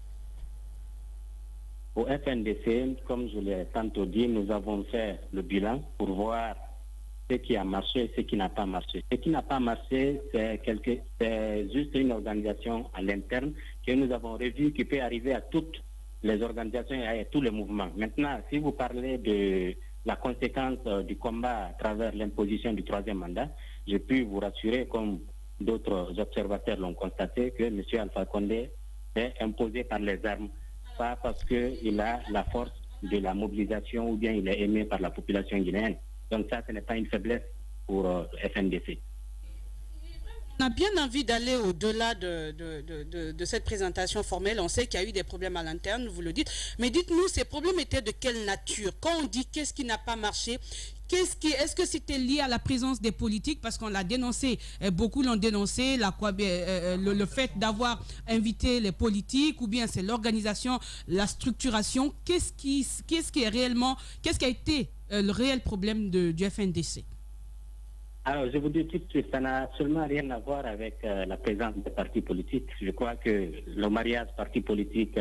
Au FNDC, comme je l'ai tantôt dit, nous avons fait le bilan pour voir ce qui a marché et ce qui n'a pas marché. Ce qui n'a pas marché, c'est juste une organisation à l'interne que nous avons revue qui peut arriver à toutes les organisations et à tous les mouvements. Maintenant, si vous parlez de la conséquence du combat à travers l'imposition du troisième mandat, je puis vous rassurer, comme d'autres observateurs l'ont constaté, que M. Alpha Condé est imposé par les armes, pas parce qu'il a la force de la mobilisation ou bien il est aimé par la population guinéenne. Donc ça, ce n'est pas une faiblesse pour FNDC. On a bien envie d'aller au-delà de cette présentation formelle. On sait qu'il y a eu des problèmes à l'interne, vous le dites. Mais dites-nous, ces problèmes étaient de quelle nature? Quand on dit qu'est-ce qui n'a pas marché, est-ce que c'était lié à la présence des politiques? Parce qu'on l'a dénoncé, beaucoup l'ont dénoncé, le fait d'avoir invité les politiques, ou bien c'est l'organisation, la structuration. Qu'est-ce qui a été le réel problème du FNDC? Alors, je vous dis tout de suite, ça n'a absolument rien à voir avec la présence des partis politiques. Je crois que le mariage partis politiques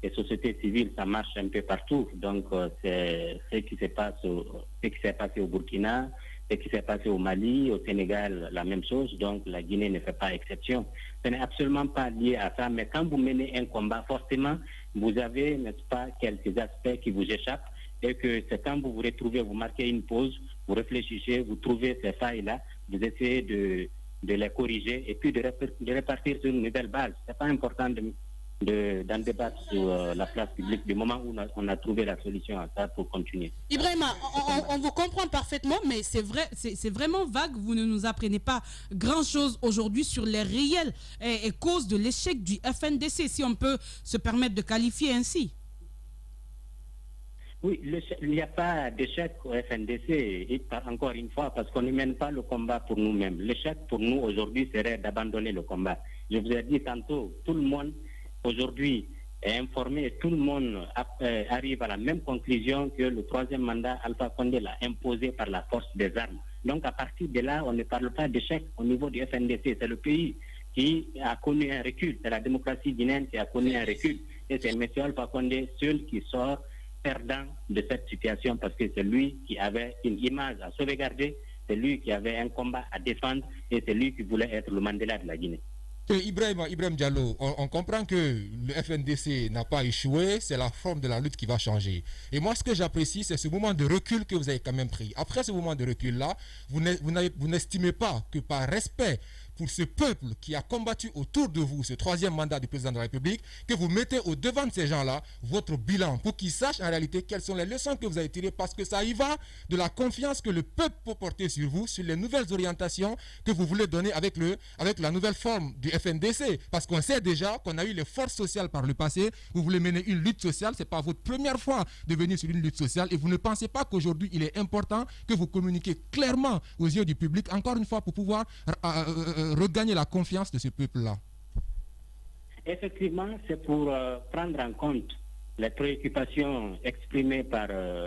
et société civile, ça marche un peu partout. Donc, c'est ce qui s'est passé au Burkina, ce qui s'est passé au Mali, au Sénégal, la même chose. Donc, la Guinée ne fait pas exception. Ce n'est absolument pas lié à ça. Mais quand vous menez un combat, forcément, vous avez, n'est-ce pas, quelques aspects qui vous échappent. Et que c'est quand vous vous retrouvez, vous marquez une pause, vous réfléchissez, vous trouvez ces failles-là, vous essayez de les corriger et puis de repartir sur une nouvelle base. Ce n'est pas important d'en débattre sur la place publique du moment où on a trouvé la solution à ça pour continuer. Ibrahima, on vous comprend parfaitement, mais c'est vraiment vague. Vous ne nous apprenez pas grand-chose aujourd'hui sur les réelles causes de l'échec du FNDC, si on peut se permettre de qualifier ainsi. Oui, il n'y a pas d'échec au FNDC, et encore une fois, parce qu'on ne mène pas le combat pour nous-mêmes. L'échec pour nous aujourd'hui serait d'abandonner le combat. Je vous ai dit tantôt, tout le monde aujourd'hui est informé et tout le monde arrive à la même conclusion que le troisième mandat, Alpha Condé l'a imposé par la force des armes. Donc à partir de là, on ne parle pas d'échec au niveau du FNDC. C'est le pays qui a connu un recul. C'est la démocratie guinéenne qui a connu un recul. Et c'est M. Alpha Condé seul qui sort perdant de cette situation parce que c'est lui qui avait une image à sauvegarder, c'est lui qui avait un combat à défendre et c'est lui qui voulait être le Mandela de la Guinée. Ibrahim Diallo, on comprend que le FNDC n'a pas échoué, c'est la forme de la lutte qui va changer. Et moi, ce que j'apprécie, c'est ce moment de recul que vous avez quand même pris. Après ce moment de recul-là, vous n'estimez pas que par respect pour ce peuple qui a combattu autour de vous ce troisième mandat du président de la République, que vous mettez au devant de ces gens-là votre bilan pour qu'ils sachent en réalité quelles sont les leçons que vous avez tirées, parce que ça y va de la confiance que le peuple peut porter sur vous, sur les nouvelles orientations que vous voulez donner avec la nouvelle forme du FNDC, parce qu'on sait déjà qu'on a eu les forces sociales par le passé. Vous voulez mener une lutte sociale, c'est pas votre première fois de venir sur une lutte sociale, et vous ne pensez pas qu'aujourd'hui il est important que vous communiquiez clairement aux yeux du public, encore une fois, pour pouvoir regagner la confiance de ce peuple-là? Effectivement, c'est pour prendre en compte les préoccupations exprimées par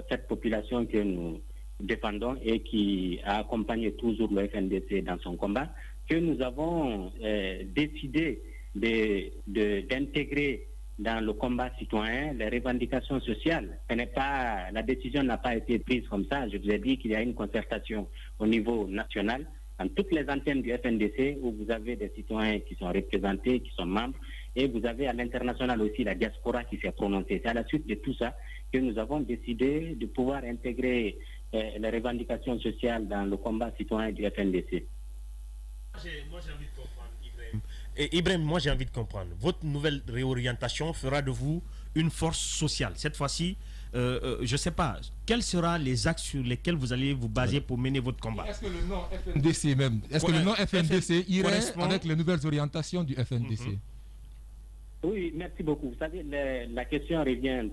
cette population que nous défendons et qui a accompagné toujours le FNDC dans son combat, que nous avons décidé d'intégrer dans le combat citoyen les revendications sociales. La décision n'a pas été prise comme ça. Je vous ai dit qu'il y a une concertation au niveau national, dans toutes les antennes du FNDC, où vous avez des citoyens qui sont représentés, qui sont membres, et vous avez à l'international aussi la diaspora qui s'est prononcée. C'est à la suite de tout ça que nous avons décidé de pouvoir intégrer les revendications sociales dans le combat citoyen du FNDC. Moi, j'ai envie de comprendre, Ibrahim. Ibrahim, moi, j'ai envie de comprendre. Votre nouvelle réorientation fera de vous une force sociale. Cette fois-ci, je ne sais pas, quels seront les axes sur lesquels vous allez vous baser pour mener votre combat? Est-ce que le nom FNDC même, est-ce que le nom FNDC irait avec les nouvelles orientations du FNDC? Oui, merci beaucoup. Vous savez, la question revient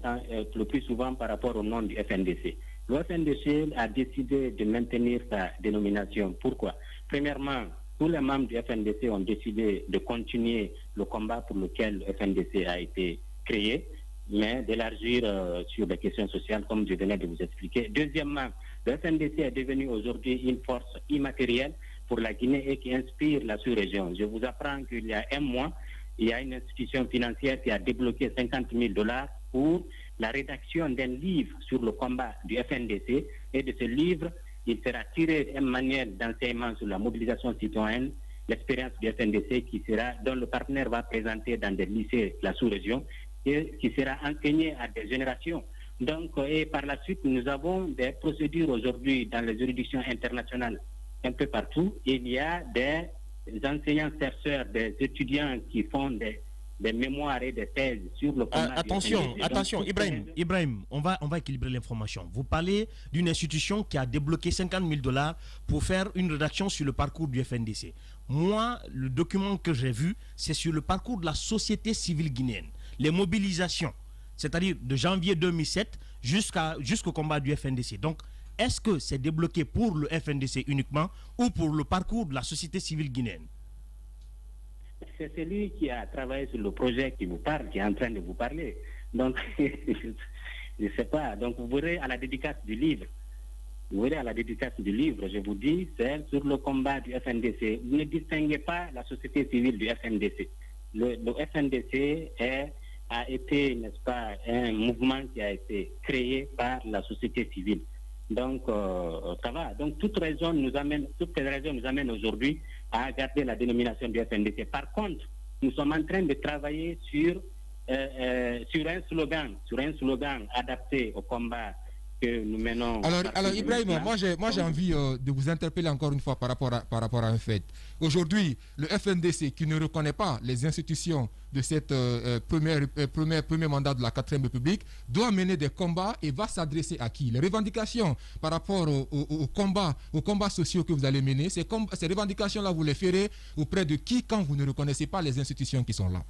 le plus souvent par rapport au nom du FNDC. Le FNDC a décidé de maintenir sa dénomination. Pourquoi? Premièrement, tous les membres du FNDC ont décidé de continuer le combat pour lequel le FNDC a été créé, mais d'élargir sur les questions sociales, comme je venais de vous expliquer. Deuxièmement, le FNDC est devenu aujourd'hui une force immatérielle pour la Guinée et qui inspire la sous-région. Je vous apprends qu'il y a un mois, il y a une institution financière qui a débloqué $50 000 pour la rédaction d'un livre sur le combat du FNDC. Et de ce livre, il sera tiré un manuel d'enseignement sur la mobilisation citoyenne, l'expérience du FNDC dont le partenaire va présenter dans des lycées de la sous-région et qui sera enseigné à des générations. Donc, et par la suite, nous avons des procédures aujourd'hui dans les juridictions internationales un peu partout. Il y a des enseignants-chercheurs, des étudiants qui font des mémoires et des thèses sur le combat. Attention, Ibrahim, on va équilibrer l'information. Vous parlez d'une institution qui a débloqué $50 000 pour faire une rédaction sur le parcours du FNDC. Moi, le document que j'ai vu, c'est sur le parcours de la société civile guinéenne. Les mobilisations, c'est-à-dire de janvier 2007 jusqu'au combat du FNDC. Donc, est-ce que c'est débloqué pour le FNDC uniquement ou pour le parcours de la société civile guinéenne? C'est celui qui a travaillé sur le projet qui vous parle, qui est en train de vous parler. Donc, je ne sais pas. Donc, vous verrez à la dédicace du livre. Je vous dis, c'est sur le combat du FNDC. Vous ne distinguez pas la société civile du FNDC. Le FNDC a été, n'est-ce pas, un mouvement qui a été créé par la société civile. Donc, ça va. Donc, toutes les raisons nous amènent aujourd'hui à garder la dénomination du FNDC. Par contre, nous sommes en train de travailler sur un slogan adapté au combat que nous menons. Alors Ibrahim, moi j'ai envie de vous interpeller encore une fois par rapport à un fait. Aujourd'hui, le FNDC qui ne reconnaît pas les institutions de cette premier mandat de la 4e République doit mener des combats et va s'adresser à qui? Les revendications par rapport aux combats sociaux que vous allez mener, ces revendications-là, vous les ferez auprès de qui quand vous ne reconnaissez pas les institutions qui sont là?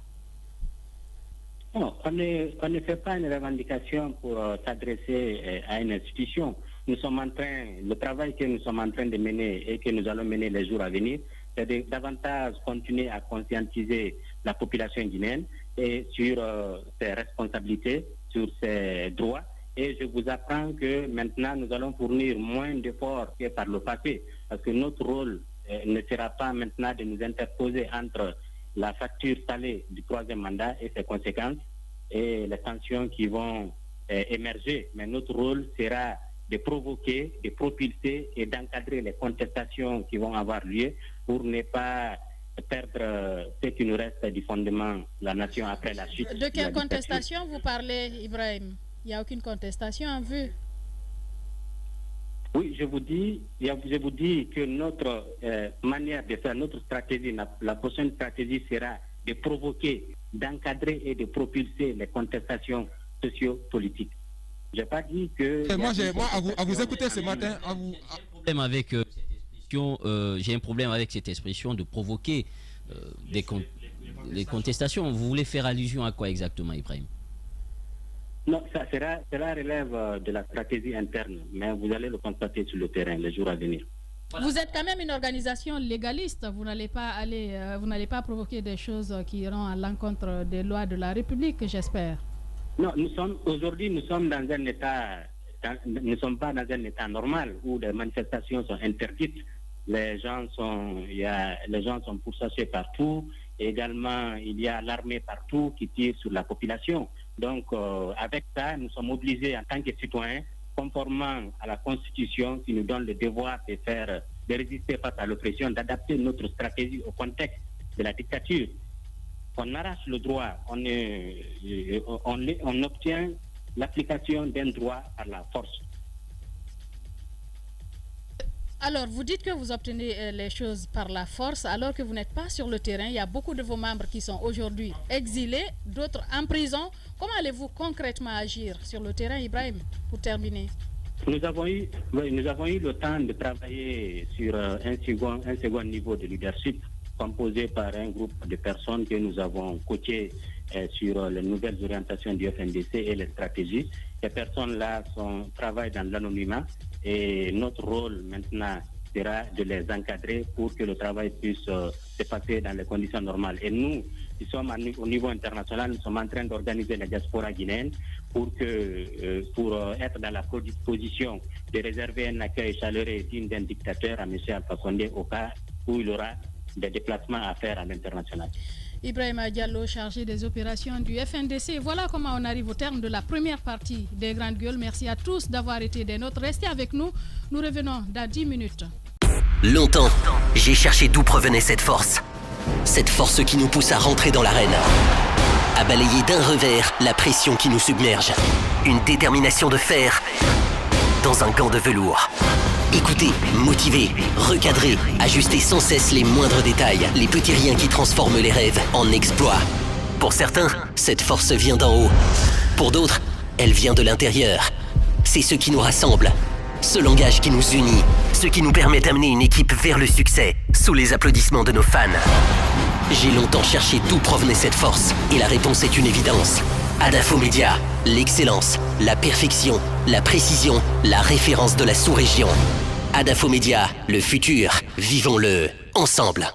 Non, on ne fait pas une revendication pour s'adresser à une institution. Le travail que nous sommes en train de mener et que nous allons mener les jours à venir, c'est de davantage continuer à conscientiser la population guinéenne et sur ses responsabilités, sur ses droits. Et je vous apprends que maintenant, nous allons fournir moins d'efforts que par le passé, parce que notre rôle ne sera pas maintenant de nous interposer entre la facture salée du 3e mandat et ses conséquences et les sanctions qui vont émerger. Mais notre rôle sera de provoquer, de propulser et d'encadrer les contestations qui vont avoir lieu pour ne pas perdre ce qui nous reste du fondement de la nation après la chute. De quelle contestation vous parlez, Ibrahim? Il n'y a aucune contestation en vue. Oui, je vous dis que notre manière de faire, notre stratégie, la prochaine stratégie sera de provoquer, d'encadrer et de propulser les contestations socio-politiques. Je n'ai pas dit que... à vous écouter ce matin... J'ai un problème avec cette expression de provoquer les contestations. Vous voulez faire allusion à quoi exactement, Ibrahim? Non, cela relève de la stratégie interne, mais vous allez le constater sur le terrain les jours à venir. Vous êtes quand même une organisation légaliste. Vous n'allez pas provoquer des choses qui iront à l'encontre des lois de la République, j'espère. Non, aujourd'hui, nous sommes dans un état, nous ne sommes pas dans un état normal où les manifestations sont interdites. Les gens sont pourchassés partout. Et également, il y a l'armée partout qui tire sur la population. Donc, avec ça, nous sommes obligés en tant que citoyens, conformément à la Constitution qui nous donne le devoir de résister face à l'oppression, d'adapter notre stratégie au contexte de la dictature. On arrache le droit, on obtient l'application d'un droit par la force. Alors, vous dites que vous obtenez les choses par la force alors que vous n'êtes pas sur le terrain. Il y a beaucoup de vos membres qui sont aujourd'hui exilés, d'autres en prison. Comment allez-vous concrètement agir sur le terrain, Ibrahim, pour terminer? Nous avons eu le temps de travailler sur un second niveau de leadership composé par un groupe de personnes que nous avons coachées sur les nouvelles orientations du FNDC et les stratégies. Ces personnes-là travaillent dans l'anonymat et notre rôle maintenant sera de les encadrer pour que le travail puisse se passer dans les conditions normales. Et nous, qui sommes au niveau international, nous sommes en train d'organiser la diaspora guinéenne pour être dans la position de réserver un accueil chaleureux et digne d'un dictateur à M. Alpha Condé au cas où il aura des déplacements à faire à l'international. Ibrahima Diallo, chargé des opérations du FNDC. Voilà comment on arrive au terme de la première partie des Grandes Gueules. Merci à tous d'avoir été des nôtres. Restez avec nous. Nous revenons dans 10 minutes. Longtemps, j'ai cherché d'où provenait cette force. Cette force qui nous pousse à rentrer dans l'arène. À balayer d'un revers la pression qui nous submerge. Une détermination de fer dans un gant de velours. Écouter, motiver, recadrer, ajuster sans cesse les moindres détails, les petits riens qui transforment les rêves en exploits. Pour certains, cette force vient d'en haut. Pour d'autres, elle vient de l'intérieur. C'est ce qui nous rassemble, ce langage qui nous unit, ce qui nous permet d'amener une équipe vers le succès, sous les applaudissements de nos fans. J'ai longtemps cherché d'où provenait cette force, et la réponse est une évidence. Adafo Média, l'excellence, la perfection, la précision, la référence de la sous-région. Adafo Média, le futur, vivons-le ensemble.